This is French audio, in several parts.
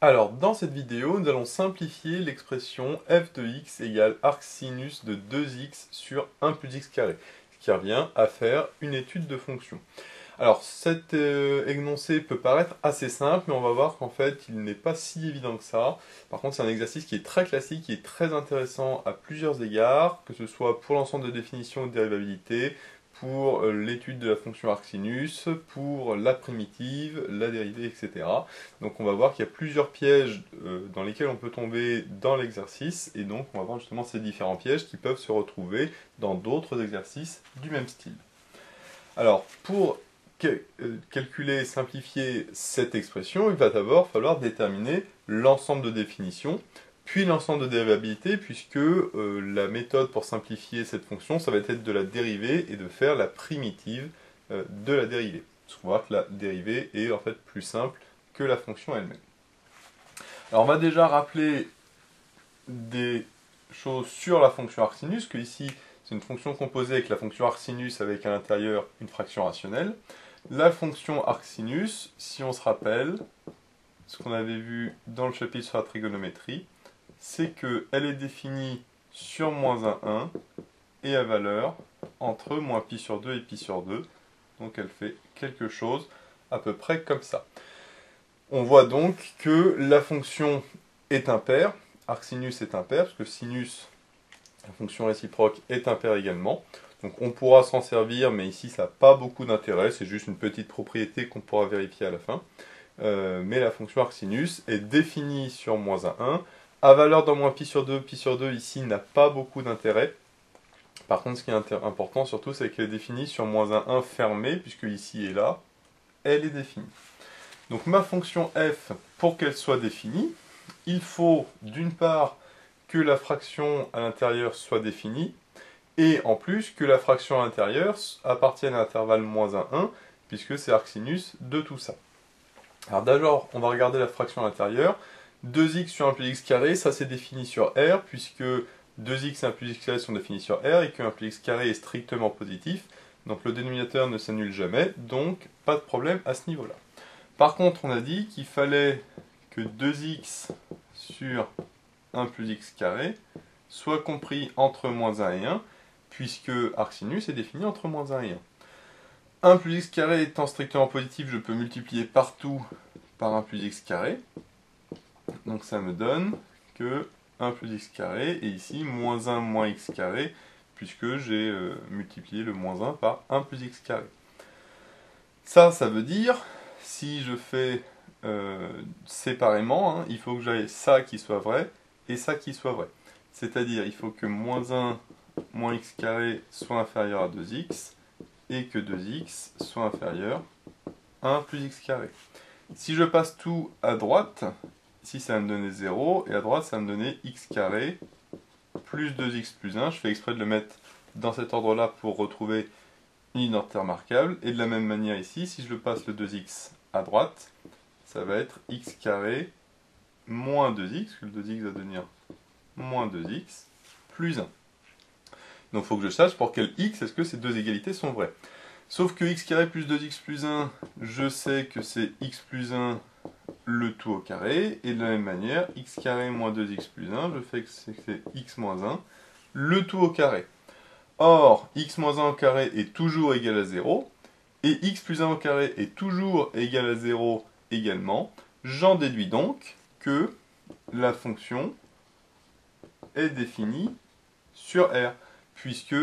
Alors, dans cette vidéo, nous allons simplifier l'expression f de x égale arcsinus de 2x sur 1 plus x carré, ce qui revient à faire une étude de fonction. Alors, cet énoncé peut paraître assez simple, mais on va voir qu'en fait, il n'est pas si évident que ça. Par contre, c'est un exercice qui est très classique, qui est très intéressant à plusieurs égards, que ce soit pour l'ensemble de définitions de dérivabilité, pour l'étude de la fonction arcsinus, pour la primitive, la dérivée, etc. Donc on va voir qu'il y a plusieurs pièges dans lesquels on peut tomber dans l'exercice, et donc on va voir justement ces différents pièges qui peuvent se retrouver dans d'autres exercices du même style. Alors, pour calculer et simplifier cette expression, il va d'abord falloir déterminer l'ensemble de définitions, puis l'ensemble de dérivabilité, puisque la méthode pour simplifier cette fonction, ça va être de la dériver et de faire la primitive de la dérivée. Parce qu'on va voir que la dérivée est en fait plus simple que la fonction elle-même. Alors on va déjà rappeler des choses sur la fonction arcsinus, que ici c'est une fonction composée avec la fonction arcsinus avec à l'intérieur une fraction rationnelle. La fonction arcsinus, si on se rappelle, ce qu'on avait vu dans le chapitre sur la trigonométrie, c'est qu'elle est définie sur moins 1 et à valeur entre moins pi sur 2 et pi sur 2. Donc elle fait quelque chose à peu près comme ça. On voit donc que la fonction est impaire, arcsinus est impair, parce que sinus, la fonction réciproque, est impaire également. Donc on pourra s'en servir, mais ici ça n'a pas beaucoup d'intérêt, c'est juste une petite propriété qu'on pourra vérifier à la fin. Mais la fonction arcsinus est définie sur moins 1, à valeur dans moins pi sur 2 ici n'a pas beaucoup d'intérêt. Par contre, ce qui est important surtout, c'est qu'elle est définie sur moins 1 fermé, puisque ici et là, elle est définie. Donc ma fonction f, pour qu'elle soit définie, il faut d'une part que la fraction à l'intérieur soit définie, et en plus que la fraction à l'intérieur appartienne à l'intervalle moins 1, puisque c'est arcsinus de tout ça. Alors d'abord, on va regarder la fraction à l'intérieur. 2x sur 1 plus x carré, ça c'est défini sur R, puisque 2x et 1 plus x carré sont définis sur R, et que 1 plus x carré est strictement positif. Donc le dénominateur ne s'annule jamais, donc pas de problème à ce niveau-là. Par contre, on a dit qu'il fallait que 2x sur 1 plus x carré soit compris entre moins 1 et 1, puisque arcsinus est défini entre moins 1 et 1. 1 plus x carré étant strictement positif, je peux multiplier partout par 1 plus x carré. Donc ça me donne que 1 plus x carré, et ici moins 1 moins x carré, puisque j'ai multiplié le moins 1 par 1 plus x carré. Ça veut dire, si je fais séparément, il faut que j'aie ça qui soit vrai, et ça qui soit vrai. C'est-à-dire, il faut que moins 1 moins x carré soit inférieur à 2x, et que 2x soit inférieur à 1 plus x carré. Si je passe tout à droite, ici ça va me donner 0, et à droite ça va me donner x carré plus 2x plus 1. Je fais exprès de le mettre dans cet ordre-là pour retrouver une identité remarquable. Et de la même manière ici, si je le passe le 2x à droite, ça va être x carré moins 2x, que le 2x va devenir moins 2x plus 1. Donc il faut que je sache pour quel x est-ce que ces deux égalités sont vraies. Sauf que x carré plus 2x plus 1, je sais que c'est x plus 1 le tout au carré, et de la même manière, x carré moins 2x plus 1, je fais que c'est x moins 1 le tout au carré. Or, x moins 1 au carré est toujours égal à 0, et x plus 1 au carré est toujours égal à 0 également. J'en déduis donc que la fonction est définie sur R, puisque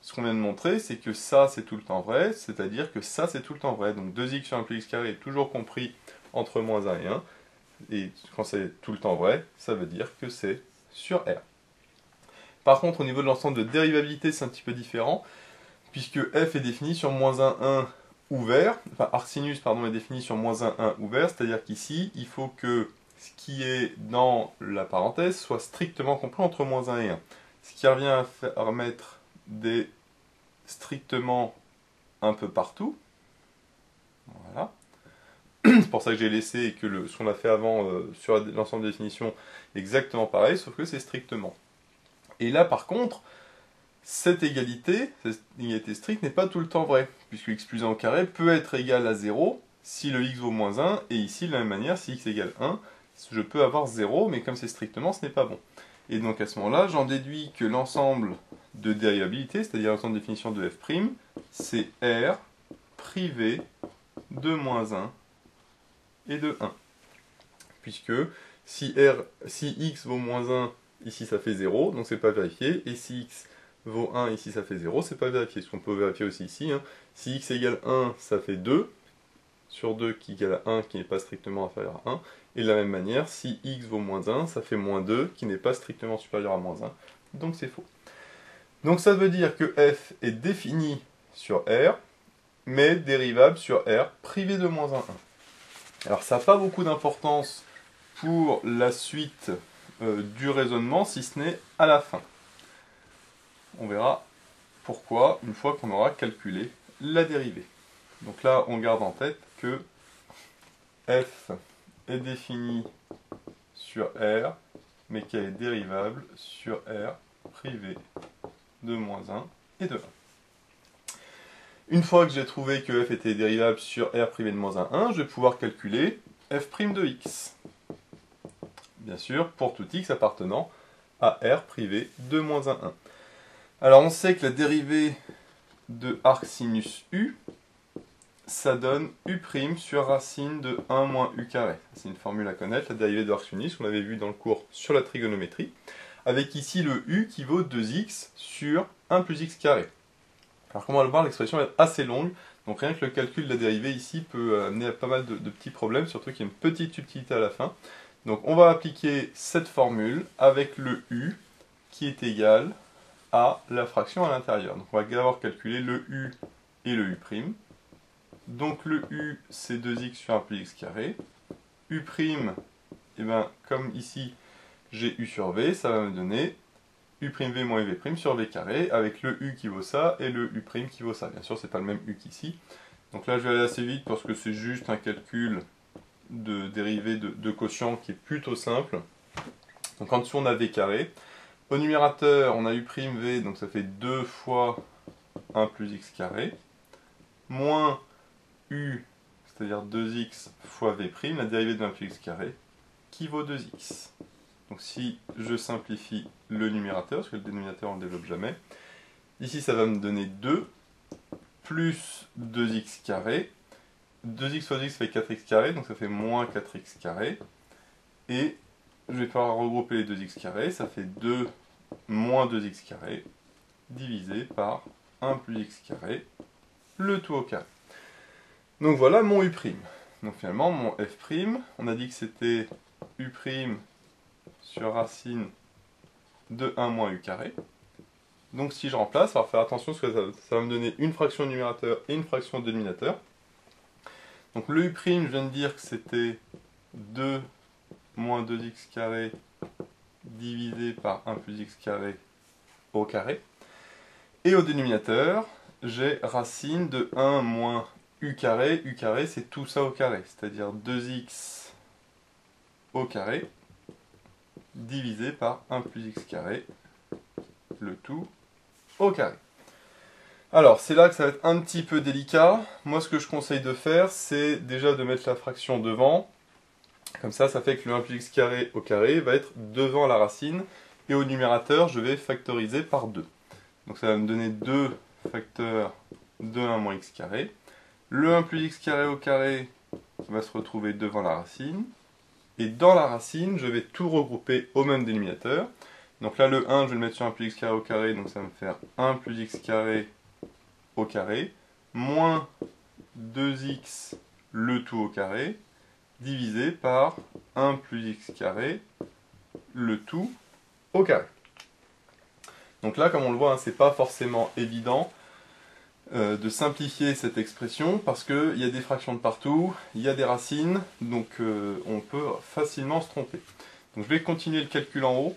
ce qu'on vient de montrer, c'est que ça c'est tout le temps vrai, c'est-à-dire que ça c'est tout le temps vrai. Donc 2x sur 1 plus x carré est toujours compris entre moins 1 et 1, et quand c'est tout le temps vrai, ça veut dire que c'est sur R. Par contre, au niveau de l'ensemble de dérivabilité, c'est un petit peu différent, puisque f est défini sur moins 1 ouvert, enfin arcsinus pardon, est défini sur moins 1 ouvert, c'est-à-dire qu'ici, il faut que ce qui est dans la parenthèse soit strictement compris entre moins 1 et 1. Ce qui revient à remettre des strictement un peu partout. Voilà. C'est pour ça que j'ai laissé et que ce qu'on a fait avant sur l'ensemble des définitions exactement pareil, sauf que c'est strictement. Et là par contre, cette égalité stricte n'est pas tout le temps vraie, puisque x plus 1 au carré peut être égal à 0 si le x vaut moins 1, et ici de la même manière si x égale 1, je peux avoir 0, mais comme c'est strictement, ce n'est pas bon. Et donc à ce moment-là, j'en déduis que l'ensemble de dérivabilité, c'est-à-dire l'ensemble de définition de f', c'est R privé de moins 1 et de 1. Puisque si x vaut moins 1, ici ça fait 0, donc c'est pas vérifié, et si x vaut 1, ici ça fait 0, c'est pas vérifié. Ce qu'on peut vérifier aussi ici, hein. Si x égale 1, ça fait 2, sur 2 qui égale à 1, qui n'est pas strictement inférieur à 1, et de la même manière, si x vaut moins 1, ça fait moins 2, qui n'est pas strictement supérieur à moins 1, donc c'est faux. Donc ça veut dire que f est défini sur R, mais dérivable sur R privé de moins 1. Alors ça n'a pas beaucoup d'importance pour la suite du raisonnement, si ce n'est à la fin. On verra pourquoi une fois qu'on aura calculé la dérivée. Donc là, on garde en tête que f est définie sur R, mais qu'elle est dérivable sur R privé de moins 1 et de 1. Une fois que j'ai trouvé que f était dérivable sur R privé de moins 1, je vais pouvoir calculer f' de x. Bien sûr, pour tout x appartenant à R privé de moins 1. Alors on sait que la dérivée de arc sinus u, ça donne u' sur racine de 1 moins u carré. C'est une formule à connaître, la dérivée de arc sinus, on l'avait vu dans le cours sur la trigonométrie, avec ici le u qui vaut 2x sur 1 plus x carré. Alors comme on va le voir, l'expression est assez longue, donc rien que le calcul de la dérivée ici peut amener à pas mal de petits problèmes, surtout qu'il y a une petite subtilité à la fin. Donc on va appliquer cette formule avec le u qui est égal à la fraction à l'intérieur. Donc on va d'abord calculer le u et le u'. Donc le u c'est 2x sur 1 plus x carré. U', et ben, comme ici j'ai u sur v, ça va me donner u'v moins uv' sur v carré, avec le u qui vaut ça et le u' qui vaut ça. Bien sûr, c'est pas le même u qu'ici. Donc là, je vais aller assez vite parce que c'est juste un calcul de dérivée de quotient qui est plutôt simple. Donc en dessous, on a v carré. Au numérateur, on a u'v, donc ça fait 2 fois 1 plus x carré, moins u, c'est-à-dire 2x fois v', la dérivée de 1 plus x carré, qui vaut 2x. Donc si je simplifie le numérateur, parce que le dénominateur on ne le développe jamais, ici ça va me donner 2 plus 2x carré. 2x fois 2x fait 4x carré, donc ça fait moins 4x carré. Et je vais pouvoir regrouper les 2x carrés, ça fait 2 moins 2x carré, divisé par 1 plus x carré, le tout au carré. Donc voilà mon u'. Donc finalement mon f', on a dit que c'était u' sur racine de 1 moins u carré. Donc si je remplace, alors faire attention parce que ça va me donner une fraction au numérateur et une fraction au dénominateur. Donc le u', je viens de dire que c'était 2 moins 2x carré divisé par 1 plus x carré au carré. Et au dénominateur, j'ai racine de 1 moins u carré. U carré, c'est tout ça au carré, c'est-à-dire 2x au carré divisé par 1 plus x carré, le tout au carré. Alors, c'est là que ça va être un petit peu délicat. Moi, ce que je conseille de faire, c'est déjà de mettre la fraction devant. Comme ça, ça fait que le 1 plus x carré au carré va être devant la racine. Et au numérateur, je vais factoriser par 2. Donc ça va me donner 2 facteurs de 1 moins x carré. Le 1 plus x carré au carré va se retrouver devant la racine. Et dans la racine, je vais tout regrouper au même dénominateur. Donc là, le 1, je vais le mettre sur 1 plus x carré au carré, donc ça va me faire 1 plus x carré au carré, moins 2x le tout au carré, divisé par 1 plus x carré, le tout au carré. Donc là, comme on le voit, hein, c'est pas forcément évident de simplifier cette expression parce qu'il y a des fractions de partout, il y a des racines, donc on peut facilement se tromper. Donc je vais continuer le calcul en haut,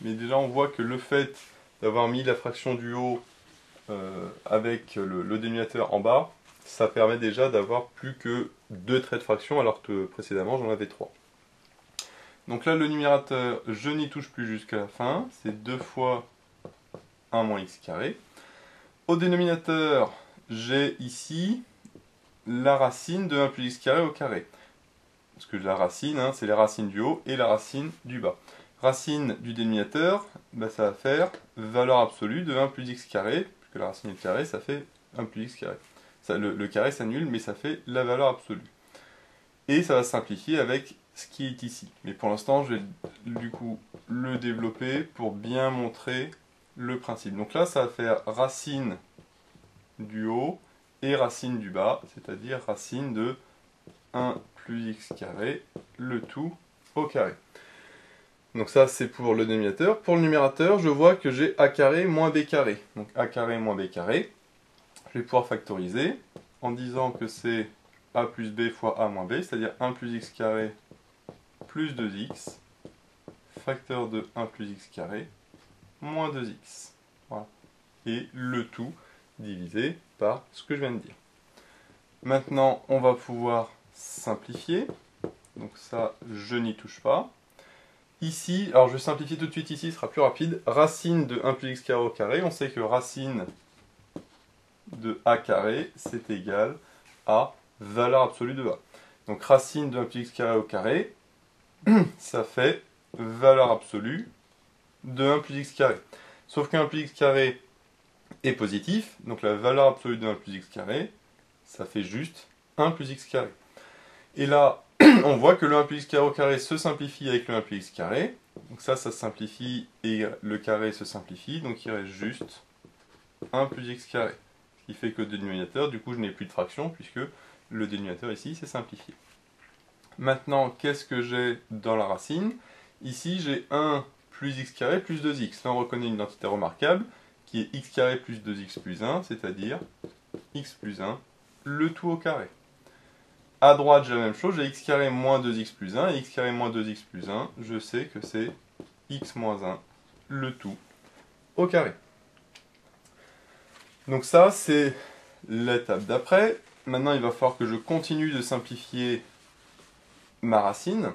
mais déjà on voit que le fait d'avoir mis la fraction du haut avec le dénominateur en bas, ça permet déjà d'avoir plus que 2 traits de fraction alors que précédemment j'en avais 3. Donc là le numérateur, je n'y touche plus jusqu'à la fin, c'est 2 fois 1 moins x carré. Au dénominateur, j'ai ici la racine de 1 plus x carré au carré. parce que la racine, hein, c'est les racines du haut et la racine du bas. Racine du dénominateur, bah, ça va faire valeur absolue de 1 plus x carré, puisque la racine est carré, ça fait 1 plus x carré. Ça, le carré s'annule, mais ça fait la valeur absolue. Et ça va se simplifier avec ce qui est ici. Mais pour l'instant, je vais du coup le développer pour bien montrer le principe. Donc là, ça va faire racine du haut et racine du bas, c'est-à-dire racine de 1 plus x carré, le tout au carré. Donc ça, c'est pour le dénominateur. Pour le numérateur, je vois que j'ai a carré moins b carré. Donc a carré moins b carré. Je vais pouvoir factoriser en disant que c'est a plus b fois a moins b, c'est-à-dire 1 plus x carré plus 2x, facteur de 1 plus x carré, moins 2x. Voilà. Et le tout divisé par ce que je viens de dire. Maintenant, on va pouvoir simplifier. Donc ça, je n'y touche pas. Ici, alors je vais simplifier tout de suite ici, ce sera plus rapide. Racine de 1 plus x carré au carré, on sait que racine de a carré, c'est égal à valeur absolue de a. Donc racine de 1 plus x carré au carré, ça fait valeur absolue de 1 plus x carré. Sauf que 1 plus x carré est positif, donc la valeur absolue de 1 plus x carré, ça fait juste 1 plus x carré. Et là, on voit que le 1 plus x carré au carré se simplifie avec le 1 plus x carré. Donc ça se simplifie et le carré se simplifie, donc il reste juste 1 plus x carré. Ce qui fait que le dénominateur, du coup je n'ai plus de fraction puisque le dénominateur ici s'est simplifié. Maintenant, qu'est-ce que j'ai dans la racine? Ici j'ai 1 plus x carré plus 2x. Là on reconnaît une identité remarquable qui est x carré plus 2x plus 1, c'est-à-dire x plus 1, le tout au carré. À droite, j'ai la même chose, j'ai x carré moins 2x plus 1, et x carré moins 2x plus 1, je sais que c'est x moins 1, le tout au carré. Donc ça, c'est l'étape d'après. Maintenant, il va falloir que je continue de simplifier ma racine.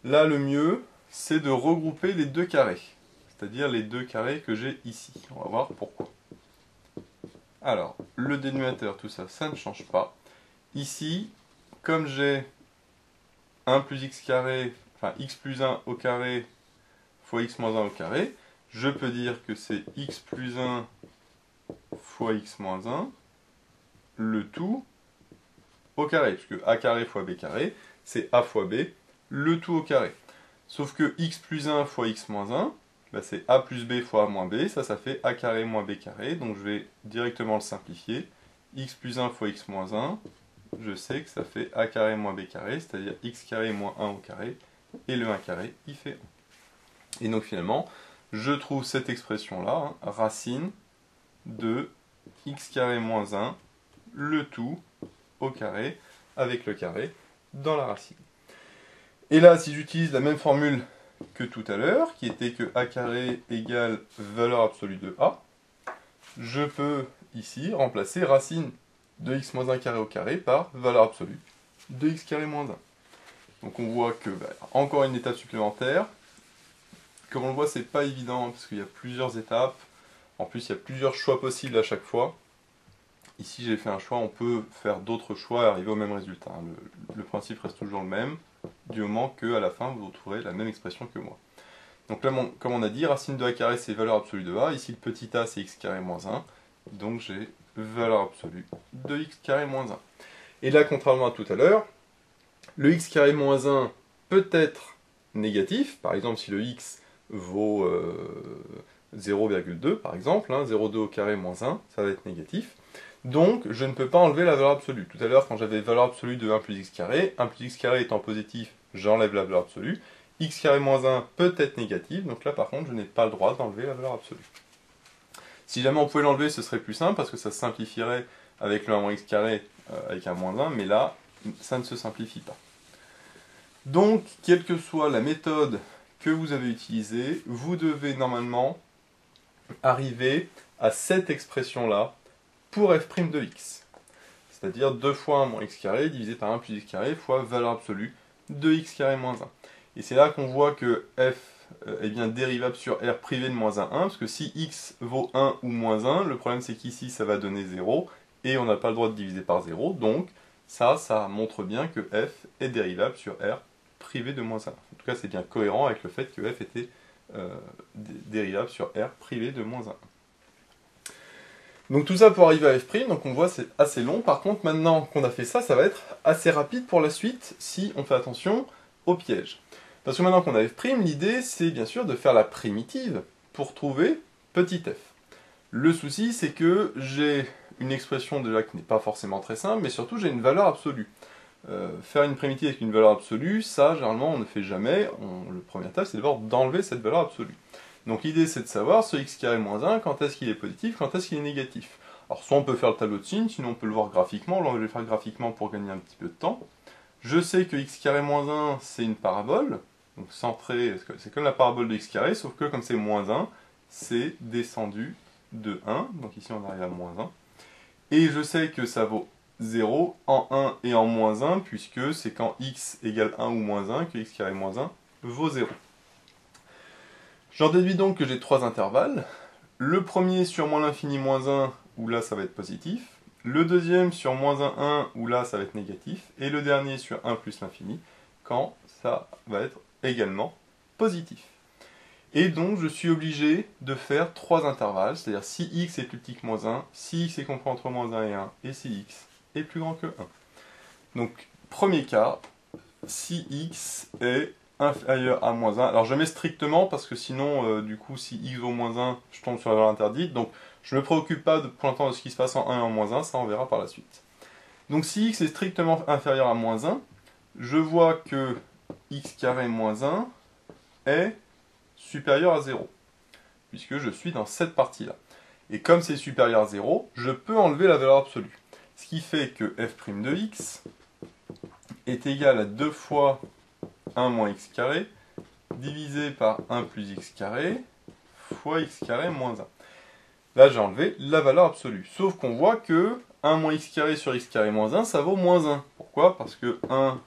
Là, le mieux, c'est de regrouper les deux carrés, c'est-à-dire les deux carrés que j'ai ici. On va voir pourquoi. Alors, le dénominateur, tout ça, ça ne change pas. Ici, comme j'ai 1 plus x carré, enfin x plus 1 au carré fois x moins 1 au carré, je peux dire que c'est x plus 1 fois x moins 1, le tout au carré, puisque a carré fois b carré, c'est a fois b, le tout au carré. Sauf que x plus 1 fois x moins 1, bah c'est a plus b fois a moins b, ça fait a carré moins b carré, donc je vais directement le simplifier. X plus 1 fois x moins 1, je sais que ça fait a carré moins b carré, c'est-à-dire x carré moins 1 au carré, et le 1 carré, il fait 1. Et donc finalement, je trouve cette expression-là, hein, racine de x carré moins 1, le tout au carré, avec le carré dans la racine. Et là, si j'utilise la même formule que tout à l'heure, qui était que a carré égale valeur absolue de a, je peux ici remplacer racine de x moins 1 carré au carré par valeur absolue de x carré moins 1. Donc on voit que, encore une étape supplémentaire. Comme on le voit, c'est pas évident, parce qu'il y a plusieurs étapes. En plus, il y a plusieurs choix possibles à chaque fois. Ici, j'ai fait un choix, on peut faire d'autres choix et arriver au même résultat. Le principe reste toujours le même, du moment qu'à la fin, vous retrouverez la même expression que moi. Donc là, comme on a dit, racine de a carré, c'est valeur absolue de a. Ici, le petit a, c'est x carré moins 1. Donc j'ai valeur absolue de x carré moins 1. Et là, contrairement à tout à l'heure, le x carré moins 1 peut être négatif. Par exemple, si le x vaut 0,2, par exemple, 0,2 au carré moins 1, ça va être négatif. Donc, je ne peux pas enlever la valeur absolue. Tout à l'heure, quand j'avais valeur absolue de 1 plus x carré, 1 plus x carré étant positif, j'enlève la valeur absolue. X carré moins 1 peut être négatif, donc là, par contre, je n'ai pas le droit d'enlever la valeur absolue. Si jamais on pouvait l'enlever, ce serait plus simple, parce que ça se simplifierait avec le 1 moins x carré avec un moins 1, mais là, ça ne se simplifie pas. Donc, quelle que soit la méthode que vous avez utilisée, vous devez normalement arriver à cette expression-là pour f' de x. C'est-à-dire 2 fois 1 moins x carré divisé par 1 plus x carré fois valeur absolue de x carré moins 1. Et c'est là qu'on voit que f est bien dérivable sur r privé de moins 1, 1, parce que si x vaut 1 ou moins 1, le problème c'est qu'ici ça va donner 0, et on n'a pas le droit de diviser par 0, donc Ça montre bien que f est dérivable sur r privé de moins 1. En tout cas, c'est bien cohérent avec le fait que f était dérivable sur r privé de moins 1. Donc tout ça pour arriver à f', donc on voit c'est assez long. Par contre, maintenant qu'on a fait ça, ça va être assez rapide pour la suite si on fait attention au piège. Parce que maintenant qu'on a f', l'idée c'est bien sûr de faire la primitive pour trouver petit f. Le souci c'est que j'ai une expression déjà qui n'est pas forcément très simple, mais surtout j'ai une valeur absolue. Faire une primitive avec une valeur absolue, ça généralement on ne fait jamais. Le premier étape c'est d'abord d'enlever cette valeur absolue. Donc l'idée c'est de savoir ce x carré moins 1, quand est-ce qu'il est positif, quand est-ce qu'il est négatif. Alors soit on peut faire le tableau de signes, sinon on peut le voir graphiquement. Là je vais le faire graphiquement pour gagner un petit peu de temps. Je sais que x carré moins 1 c'est une parabole, donc centrée, c'est comme la parabole de x carré, sauf que comme c'est moins 1, c'est descendu de 1, donc ici on arrive à moins 1. Et je sais que ça vaut 0 en 1 et en moins 1, puisque c'est quand x égale 1 ou moins 1 que x carré moins 1 vaut 0. J'en déduis donc que j'ai trois intervalles. Le premier sur moins l'infini moins 1, où là ça va être positif. Le deuxième sur moins 1, 1, où là ça va être négatif. Et le dernier sur 1 plus l'infini, quand ça va être également positif. Et donc je suis obligé de faire trois intervalles, c'est-à-dire si x est plus petit que moins 1, si x est compris entre moins 1 et 1, et si x est plus grand que 1. Donc, premier cas, si x est inférieur à moins 1. Alors je mets strictement parce que sinon, du coup, si x vaut moins 1, je tombe sur la valeur interdite. Donc je ne me préoccupe pas pour l'instant de ce qui se passe en 1 et en moins 1, ça on verra par la suite. Donc si x est strictement inférieur à moins 1, je vois que x carré moins 1 est supérieur à 0, puisque je suis dans cette partie-là. Et comme c'est supérieur à 0, je peux enlever la valeur absolue. Ce qui fait que f' de x est égal à 2 fois 1 moins x carré divisé par 1 plus x carré fois x carré moins 1. Là, j'ai enlevé la valeur absolue. Sauf qu'on voit que 1 moins x carré sur x carré moins 1, ça vaut moins 1. Pourquoi? Parce que 1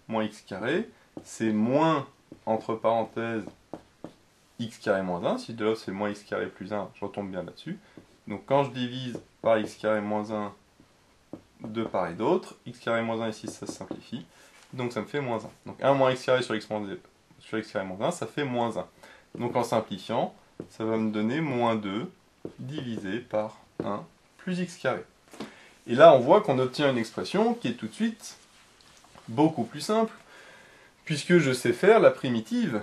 moins x carré, c'est moins, entre parenthèses, x carré moins 1. Si de là c'est moins x carré plus 1, je retombe bien là-dessus. Donc quand je divise par x carré moins 1 de part et d'autre, x carré moins 1 ici, ça se simplifie. Donc ça me fait moins 1. Donc 1 moins x carré sur x carré moins 1, ça fait moins 1. Donc en simplifiant, ça va me donner moins 2 divisé par 1 plus x carré. Et là, on voit qu'on obtient une expression qui est tout de suite beaucoup plus simple, puisque je sais faire la primitive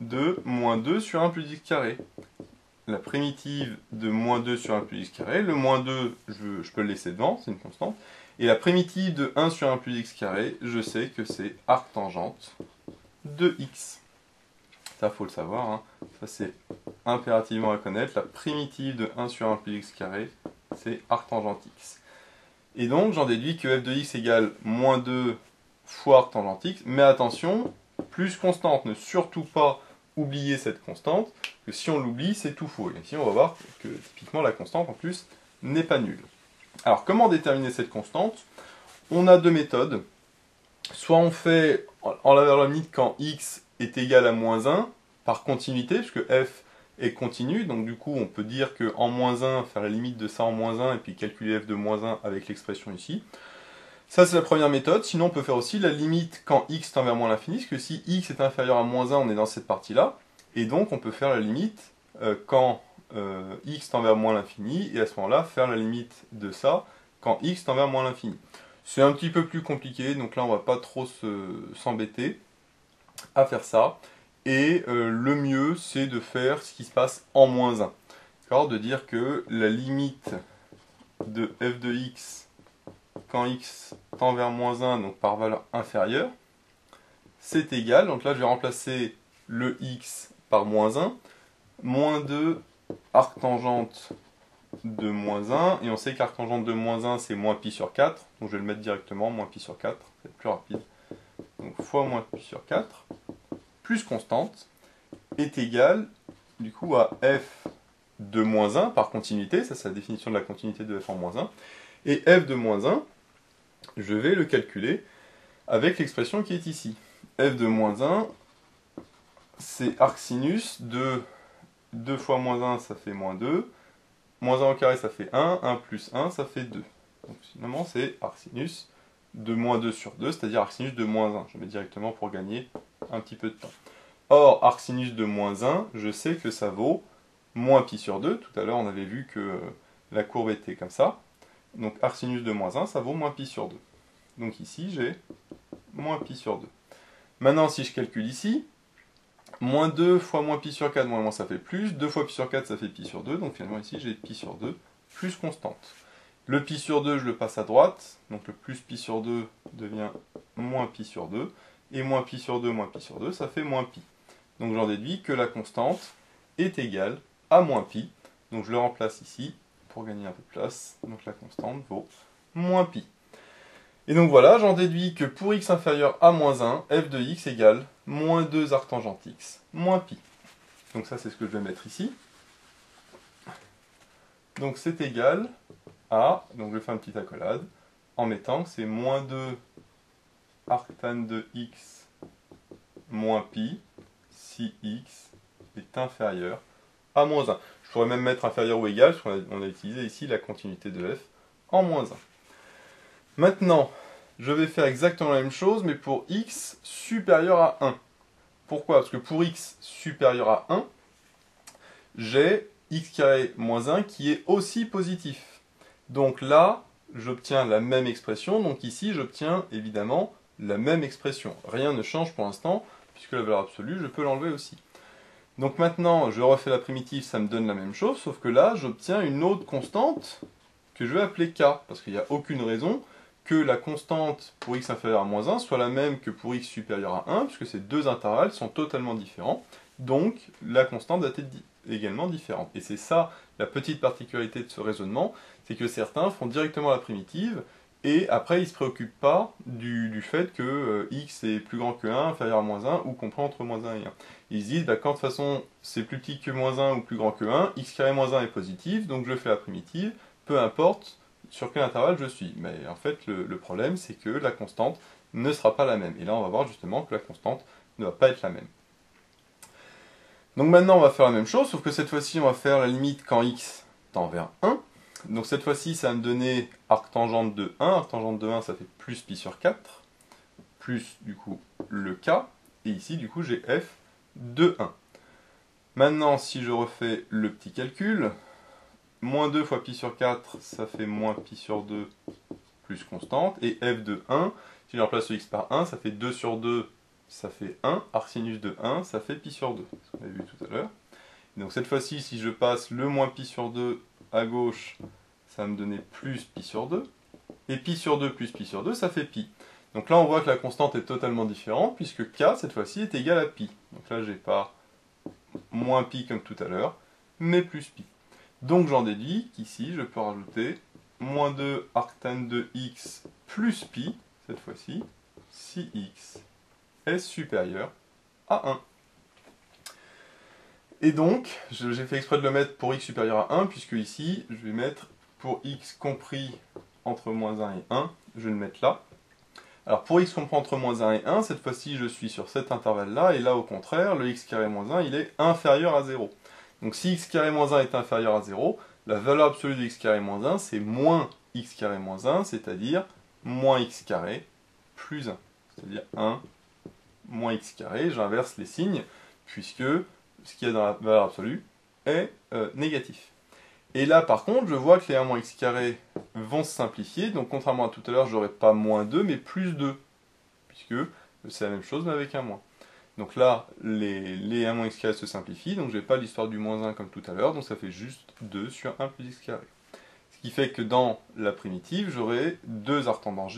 de moins 2 sur 1 plus x carré. La primitive de moins 2 sur 1 plus x carré, le moins 2, je peux le laisser devant, c'est une constante. Et la primitive de 1 sur 1 plus x carré, je sais que c'est arctangente de x. Ça, faut le savoir, hein. Ça c'est impérativement à connaître. La primitive de 1 sur 1 plus x carré, c'est arctangente x. Et donc, j'en déduis que f de x égale moins 2 fois arctangente x. Mais attention, plus constante, ne surtout pas oublier cette constante, que si on l'oublie, c'est tout faux. Et ici, on va voir que typiquement la constante, en plus, n'est pas nulle. Alors, comment déterminer cette constante? On a deux méthodes. Soit on fait en la valeur limite quand x est égal à moins 1, par continuité, puisque f est continu, donc du coup on peut dire qu'en moins 1, faire la limite de ça en moins 1, et puis calculer f de moins 1 avec l'expression ici. Ça c'est la première méthode, sinon on peut faire aussi la limite quand x tend vers moins l'infini, parce que si x est inférieur à moins 1, on est dans cette partie-là, et donc on peut faire la limite quand x tend vers moins l'infini, et à ce moment-là faire la limite de ça quand x tend vers moins l'infini. C'est un petit peu plus compliqué, donc là on va pas trop s'embêter à faire ça. Et le mieux c'est de faire ce qui se passe en moins 1. De dire que la limite de f de x quand x tend vers moins 1, donc par valeur inférieure, c'est égal, donc là je vais remplacer le x par moins 1, moins 2 arctangente de moins 1, et on sait qu'arctangente de moins 1 c'est moins pi sur 4, donc je vais le mettre directement, moins pi sur 4, c'est plus rapide. Donc fois moins pi sur 4, plus constante, est égal du coup à f de moins 1 par continuité, ça c'est la définition de la continuité de f en moins 1, et f de moins 1, je vais le calculer avec l'expression qui est ici. F de moins 1, c'est arcsinus de 2 fois moins 1, ça fait moins 2, moins 1 au carré, ça fait 1, 1 plus 1, ça fait 2. Donc finalement, c'est arcsinus de moins 2 sur 2, c'est-à-dire arcsinus de moins 1. Je mets directement pour gagner un petit peu de temps. Or, arcsinus de moins 1, je sais que ça vaut moins pi sur 2. Tout à l'heure, on avait vu que la courbe était comme ça. Donc arcsinus de moins 1, ça vaut moins pi sur 2. Donc ici, j'ai moins pi sur 2. Maintenant, si je calcule ici, moins 2 fois moins pi sur 4, moins ça fait plus. 2 fois pi sur 4, ça fait pi sur 2. Donc finalement, ici, j'ai pi sur 2 plus constante. Le pi sur 2, je le passe à droite. Donc le plus pi sur 2 devient moins pi sur 2. Et moins pi sur 2, moins pi sur 2, ça fait moins pi. Donc j'en déduis que la constante est égale à moins pi. Donc je le remplace ici pour gagner un peu de place. Donc la constante vaut moins pi. Et donc voilà, j'en déduis que pour x inférieur à moins 1, f de x égale moins 2 arctangente x moins pi. Donc ça, c'est ce que je vais mettre ici. Donc c'est égal à, donc je fais une petite accolade, en mettant que c'est moins 2 arctan de x moins pi si x est inférieur à moins 1. Je pourrais même mettre inférieur ou égal, parce qu'on a utilisé ici la continuité de f en moins 1. Maintenant, je vais faire exactement la même chose, mais pour x supérieur à 1. Pourquoi? Parce que pour x supérieur à 1, j'ai x carré moins 1 qui est aussi positif. Donc là, j'obtiens la même expression. Donc ici, j'obtiens évidemment la même expression. Rien ne change pour l'instant, puisque la valeur absolue, je peux l'enlever aussi. Donc maintenant, je refais la primitive, ça me donne la même chose, sauf que là, j'obtiens une autre constante que je vais appeler k, parce qu'il n'y a aucune raison que la constante pour x inférieur à moins 1 soit la même que pour x supérieur à 1, puisque ces deux intervalles sont totalement différents. Donc, la constante doit être également différente. Et c'est ça la petite particularité de ce raisonnement, c'est que certains font directement la primitive, et après ils ne se préoccupent pas du fait que x est plus grand que 1, inférieur à moins 1, ou comprend entre moins 1 et 1. Ils se disent, bah, quand de toute façon c'est plus petit que moins 1 ou plus grand que 1, x carré moins 1 est positif, donc je fais la primitive, peu importe sur quel intervalle je suis. Mais en fait, le problème, c'est que la constante ne sera pas la même. Et là, on va voir justement que la constante ne va pas être la même. Donc maintenant, on va faire la même chose, sauf que cette fois-ci, on va faire la limite quand x tend vers 1. Donc cette fois-ci, ça va me donner arctangente de 1. Arctangente de 1, ça fait plus pi sur 4, plus du coup le k. Et ici, du coup, j'ai f de 1. Maintenant, si je refais le petit calcul, moins 2 fois pi sur 4, ça fait moins pi sur 2 plus constante. Et f de 1, si je remplace le x par 1, ça fait 2 sur 2, ça fait 1. Arcsinus de 1, ça fait pi sur 2. Ce qu'on avait vu tout à l'heure. Donc cette fois-ci, si je passe le moins pi sur 2 à gauche, ça va me donner plus pi sur 2. Et pi sur 2 plus pi sur 2, ça fait pi. Donc là, on voit que la constante est totalement différente, puisque k, cette fois-ci, est égal à pi. Donc là, j'ai pas moins pi comme tout à l'heure, mais plus pi. Donc j'en déduis qu'ici, je peux rajouter moins 2 arctan de x plus pi, cette fois-ci, si x est supérieur à 1. Et donc, j'ai fait exprès de le mettre pour x supérieur à 1, puisque ici, je vais mettre pour x compris entre moins 1 et 1, je vais le mettre là. Alors pour x compris entre moins 1 et 1, cette fois-ci, je suis sur cet intervalle-là, et là, au contraire, le x carré moins 1, il est inférieur à 0. Donc si x carré moins 1 est inférieur à 0, la valeur absolue de x carré moins 1, c'est moins x carré moins 1, c'est-à-dire moins x carré plus 1. C'est-à-dire 1 moins x carré, j'inverse les signes, puisque ce qu'il y a dans la valeur absolue est négatif. Et là, par contre, je vois que les 1 moins x carré vont se simplifier, donc contrairement à tout à l'heure, je n'aurai pas moins 2, mais plus 2, puisque c'est la même chose, mais avec un moins. Donc là, les 1 moins x carré se simplifient, donc je n'ai pas l'histoire du moins 1 comme tout à l'heure, donc ça fait juste 2 sur 1 plus x carré. Ce qui fait que dans la primitive, j'aurai 2 arctangentes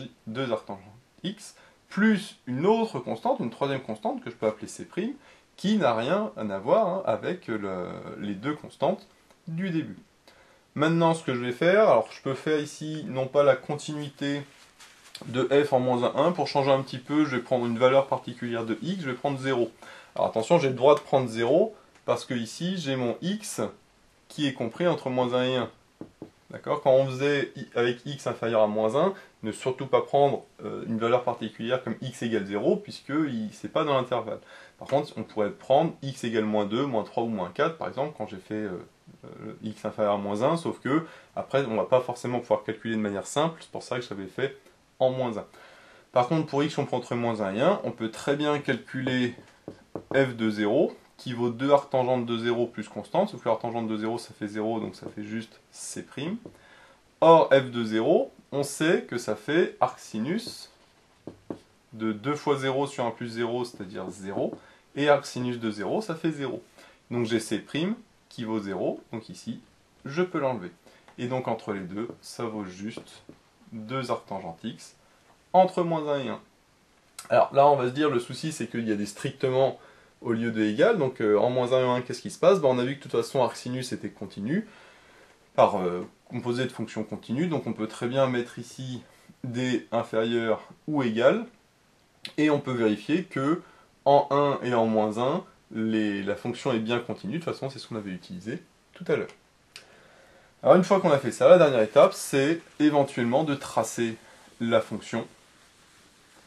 x, plus une autre constante, une troisième constante, que je peux appeler c', qui n'a rien à voir avec les deux constantes du début. Maintenant, ce que je vais faire, alors je peux faire ici, non pas la continuité de f en moins 1, pour changer un petit peu, je vais prendre une valeur particulière de x, je vais prendre 0. Alors attention, j'ai le droit de prendre 0, parce que ici, j'ai mon x qui est compris entre moins 1 et 1. D'accord? Quand on faisait avec x inférieur à moins 1, ne surtout pas prendre une valeur particulière comme x égale 0, puisque c'est pas dans l'intervalle. Par contre, on pourrait prendre x égale moins 2, moins 3 ou moins 4, par exemple, quand j'ai fait x inférieur à moins 1, sauf que après on va pas forcément pouvoir calculer de manière simple, c'est pour ça que je l'avais fait en moins 1. Par contre pour x on prend entre moins 1 et 1, on peut très bien calculer f de 0, qui vaut 2 arctangente de 0 plus constante, sauf que l'arctangente de 0 ça fait 0, donc ça fait juste c'. Or f de 0, on sait que ça fait arcsinus de 2 fois 0 sur 1 plus 0, c'est-à-dire 0, et arcsinus de 0, ça fait 0. Donc j'ai c' qui vaut 0, donc ici, je peux l'enlever. Et donc entre les deux, ça vaut juste 2 arctangente x entre moins 1 et 1. Alors là, on va se dire, le souci, c'est qu'il y a des strictement au lieu de égal, donc en moins 1 et 1, qu'est-ce qui se passe? On a vu que de toute façon, arcsinus était continu, par composé de fonctions continues, donc on peut très bien mettre ici d inférieur ou égal, et on peut vérifier que en 1 et en moins 1, la fonction est bien continue, de toute façon c'est ce qu'on avait utilisé tout à l'heure. Alors une fois qu'on a fait ça, la dernière étape, c'est éventuellement de tracer la fonction,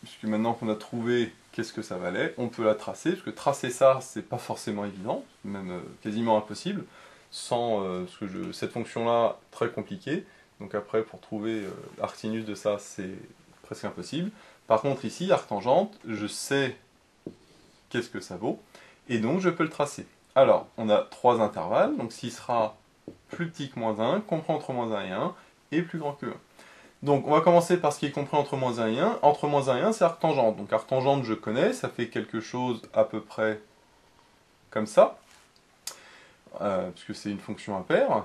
puisque maintenant qu'on a trouvé qu'est-ce que ça valait, on peut la tracer, parce que tracer ça, c'est pas forcément évident, même quasiment impossible, sans parce que cette fonction-là, très compliquée, donc après pour trouver arcsinus de ça, c'est presque impossible. Par contre ici, arctangente, je sais qu'est-ce que ça vaut, et donc je peux le tracer. Alors, on a 3 intervalles, donc s'il sera plus petit que moins 1, compris entre moins 1 et 1, et plus grand que 1. Donc on va commencer par ce qui est compris entre moins 1 et 1. Entre moins 1 et 1, c'est arctangente. Donc arctangente, je connais, ça fait quelque chose à peu près comme ça, puisque c'est une fonction impaire,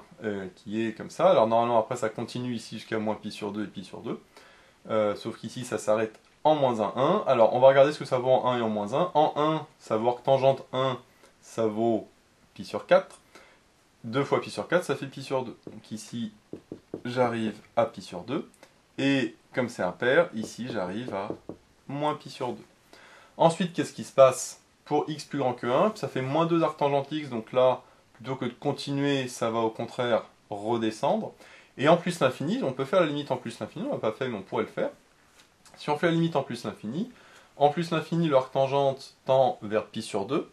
qui est comme ça. Alors normalement, après, ça continue ici jusqu'à moins pi sur 2 et pi sur 2. Sauf qu'ici, ça s'arrête en moins 1, 1. Alors, on va regarder ce que ça vaut en 1 et en moins 1. En 1, ça vaut arctangente 1, ça vaut pi sur 4. 2 fois pi sur 4, ça fait pi sur 2. Donc ici, j'arrive à pi sur 2. Et comme c'est impair, ici, j'arrive à moins pi sur 2. Ensuite, qu'est-ce qui se passe pour x plus grand que 1? Ça fait moins 2 arctangente x, donc là, plutôt que de continuer, ça va au contraire redescendre. Et en plus l'infini, on peut faire la limite en plus l'infini, on l'a pas fait, mais on pourrait le faire. Si on fait la limite en plus l'infini, le arctangente tend vers pi sur 2.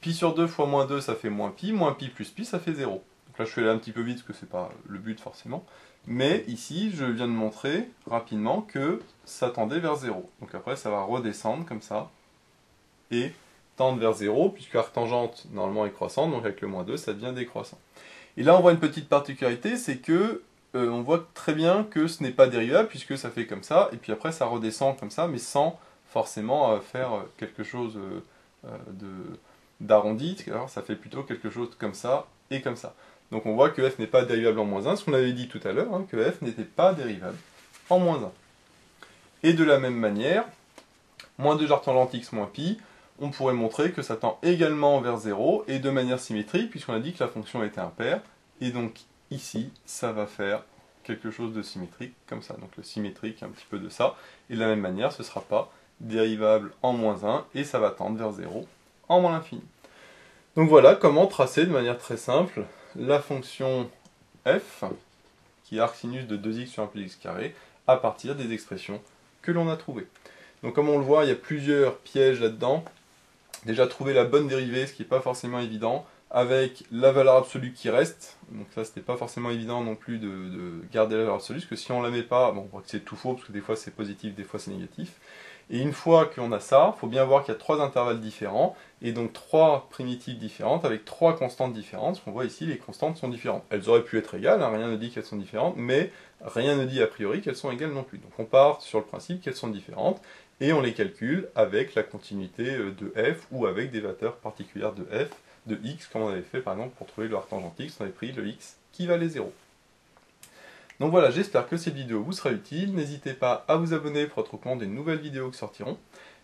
Pi sur 2 fois moins 2, ça fait moins pi plus pi, ça fait 0. Donc là, je fais là un petit peu vite, parce que c'est pas le but forcément. Mais ici, je viens de montrer rapidement que ça tendait vers 0. Donc après, ça va redescendre comme ça, et tendre vers 0, puisque arctangente, normalement, est croissante, donc avec le moins 2, ça devient décroissant. Et là, on voit une petite particularité, c'est que on voit très bien que ce n'est pas dérivable, puisque ça fait comme ça, et puis après, ça redescend comme ça, mais sans forcément faire quelque chose d'arrondi, alors ça fait plutôt quelque chose comme ça et comme ça. Donc on voit que f n'est pas dérivable en moins 1, ce qu'on avait dit tout à l'heure, hein, que f n'était pas dérivable en moins 1. Et de la même manière, moins 2 arctangente x moins pi, on pourrait montrer que ça tend également vers 0, et de manière symétrique, puisqu'on a dit que la fonction était impaire, et donc ici, ça va faire quelque chose de symétrique, comme ça. Donc le symétrique, un petit peu de ça, et de la même manière, ce ne sera pas dérivable en moins 1, et ça va tendre vers 0 en moins l'infini. Donc voilà comment tracer de manière très simple la fonction f, qui est arcsinus de 2x sur 1 plus x carré, à partir des expressions que l'on a trouvées. Donc comme on le voit, il y a plusieurs pièges là-dedans. Déjà trouver la bonne dérivée, ce qui n'est pas forcément évident, avec la valeur absolue qui reste. Donc ça, c'était pas forcément évident non plus de garder la valeur absolue, parce que si on la met pas, bon, on voit que c'est tout faux, parce que des fois c'est positif, des fois c'est négatif. Et une fois qu'on a ça, il faut bien voir qu'il y a 3 intervalles différents, et donc 3 primitives différentes, avec 3 constantes différentes. Ce qu'on voit ici, les constantes sont différentes. Elles auraient pu être égales, hein, rien ne dit qu'elles sont différentes, mais rien ne dit a priori qu'elles sont égales non plus. Donc on part sur le principe qu'elles sont différentes, et on les calcule avec la continuité de f, ou avec des valeurs particulières de f, de x, comme on avait fait par exemple pour trouver le arctangente x, on avait pris le x qui valait 0. Donc voilà, j'espère que cette vidéo vous sera utile. N'hésitez pas à vous abonner pour être au courant des nouvelles vidéos qui sortiront.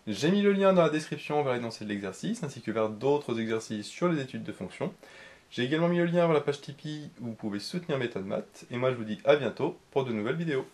J'ai mis le lien dans la description vers l'énoncé de l'exercice, ainsi que vers d'autres exercices sur les études de fonctions. J'ai également mis le lien vers la page Tipeee où vous pouvez soutenir Méthode Math. Et moi je vous dis à bientôt pour de nouvelles vidéos.